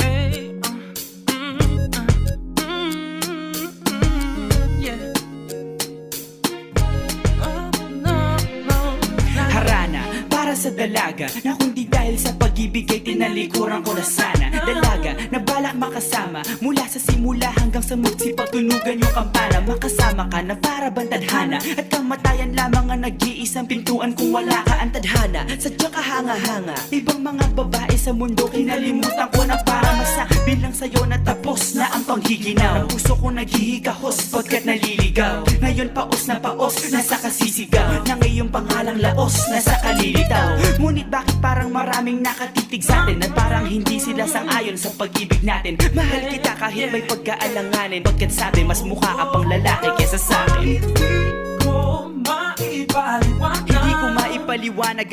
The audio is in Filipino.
Hey, yeah. Oh, no, no. Harana para sa dalaga na kundi dahil sa pag-ibig ay tinalikuran ko na sana. Dalaga na balak makasama mula sa simula hanggang sa magsipagtunugan yung kampana. Makasama ka na para bang tadhana at kamatayan lamang ang nag-iisang pintuan kung wala ka ang tadhana. Sadya ka hanga-hanga, ibang mga babae sa mundo kinalimutan ko na para masabi lang sa'yo na tapos na ang panghiginaw. Ang puso ko naghihikahos pagkat naliligaw. Ngayon paos, nasa kasisigaw na ngayong pangalang laos, nasa kalilitaw. Ngunit bakit parang maraming nakatitig sa atin at parang hindi sila sang-ayon sa pag-ibig natin. Mahal kita kahit may pagkaalanganin, pagkat sabi mas mukha ka pang lalaki kesa sa akin. Hindi ko maipaliwanag. Hindi ko maipaliwanag